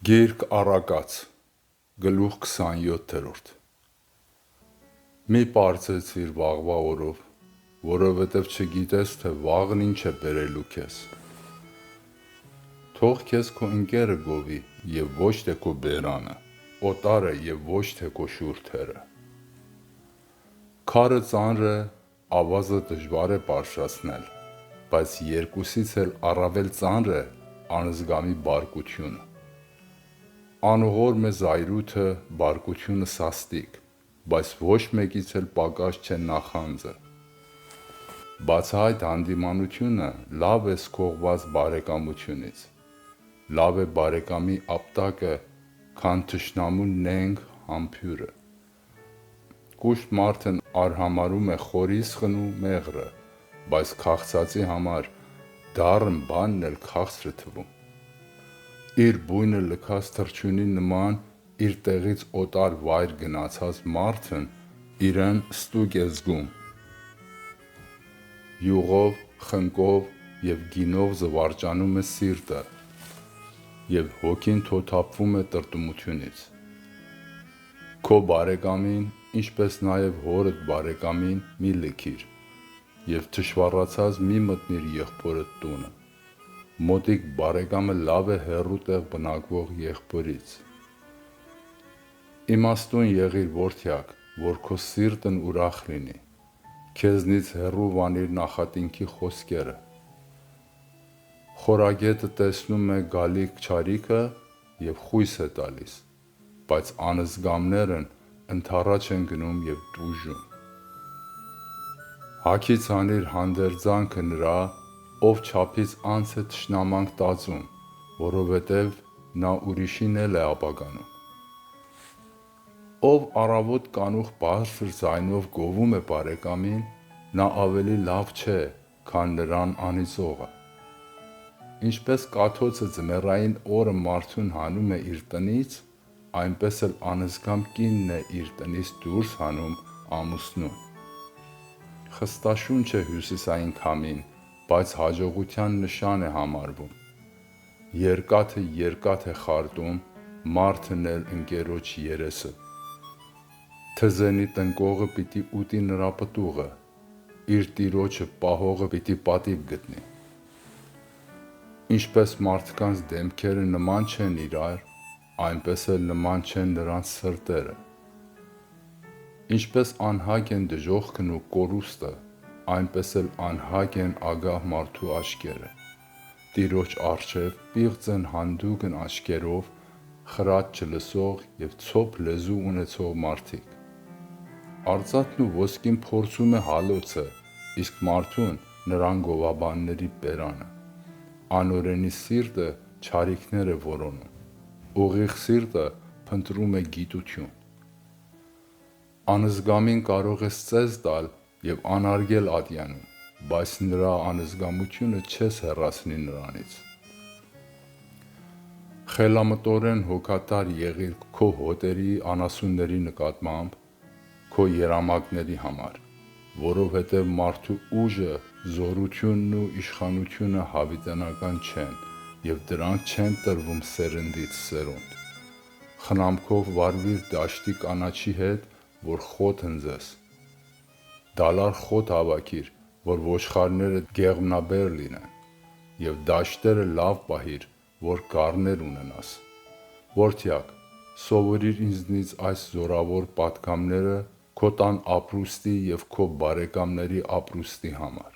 Գիրք առակաց, գլուխ 27 Մի պարծեցիր վաղվա օրով, որովհետև չգիտես, թե վաղն ինչ է բերելու քեզ: Թող քեզ քո ընկերը գովի և ոչ թե քո բերանը, օտարը և ոչ թե քո շուրթերը: Քարը ծանր է, ավազը դժվար է բարձրացնել, բայց երկուսից էլ առավել ծանր է անզգամի բարկությունը: Անուղոր մեծ այրութը, բարկությունը սաստիկ, բայց ոչ մեկից էլ պակաս չէ նախանձը: Բացահայտ հանդիմանությունը լավ է սքողված բարեկամությունից: Լավ է բարեկամի ապտակը, քան թշնամու նենգ համբույրը: Կուշտ մարդն արհամարհում է խորիսխն ու մեղրը, բայց քաղցածի համար դառն բանն էլ քաղցր է թվում: Իր բույնը լքած թռչունի նման իր տեղից օտար վայր գնացած մարդն իրեն ստույգ է զգում: Յուղով, խնկով և գինով զվարճանում է սիրտը և հոգին թոթափվում է տրտմությունից: Քո բարեկամին, ինչպես նաև հորդ բարեկամին մի լքիր և թշվառացած մի մտնիր եղբորդ տունը: Մոտիկ բարեկամը լավ է հեռու տեղ բնակվող եղբորից: Իմաստուն եղիր, որդյակ, որ քո սիրտն ուրախ լինի: Քեզնից հեռու վանիր նախատինքի խոսքերը: Խորագետը տեսնում է գալիք չարիքը և խույս է տալիս, բայց անզգամներն ընդառաջ են գնում և տուժում: Հագից անիր հանդերձանքը նրա, ով չափից անց է թշնամանք տածում, որովհետև նա ուրիշին էլ է ապականում: Ով առավոտ կանուխ բարձր ձայնով գովում է բարեկամին, նա ավելի լավ չէ, քան նրան անիծողը: Ինչպես կաթոցը ձմեռային օրը մարդուն հանում է իր տնից, այնպես էլ անզգամ կինն է իր տնից դուրս հանում ամուսնուն: Խստաշունչ է հյուսիսային քամին, բայց հաջողության նշան է համարվում: Երկաթը երկաթ է խարտում, մարդն էլ ընկերոջ երեսը: Թզենի տնկողը պիտի ուտի նրա պտուղը, իր տիրոջը պահողը պիտի պատիվ գտնի: Ինչպես մարդկանց դեմքերը նման չեն իրար, այնպես էլ նման չեն նրանց սրտերը: Ինչպես անհագ են դժոխքն ու կորուստը, այնպես էլ անհագ են ագահ մարդու աչքերը: Տիրոջ առջև պիղծ են հանդուգն աչքերով խրատ չլսող և ցոփ լեզու ունեցող մարդիկ: Արծաթն ու ոսկին փորձում է հալոցը, իսկ մարդուն նրան գովաբանների բերանը: Անօրենի սիրտը չարիքներ է որոնում, ուղիղ սիրտը փնտրում է գիտություն: Անզգամին կարող ես ծեզ տալ և անարգել ատյանում, բայց նրա անզգամությունը չես հեռացնի նրանից: Խելամտորեն հոգատար եղիր քո հոտերի անասունների նկատմամբ, քո երամակների համար, որովհետև մարդու ուժը, զորությունն ու իշխանությունը հավիտենական չեն և դրանք չեն տրվում սերնդից սերունդ: Խնամքով վարվիր դաշտի կանաչի հետ, որ խոտ հնձես: Դալար խոտ հավաքիր, որ ոչխարներդ գեղմնաբեր լինեն: Եվ դաշտերը լավ պահիր, որ գառներ ունենաս: Որդյակ, սովորիր ինձնից այս զորավոր պատգամները քո տան ապրուստի և քո բարեկամների ապրուստի համար: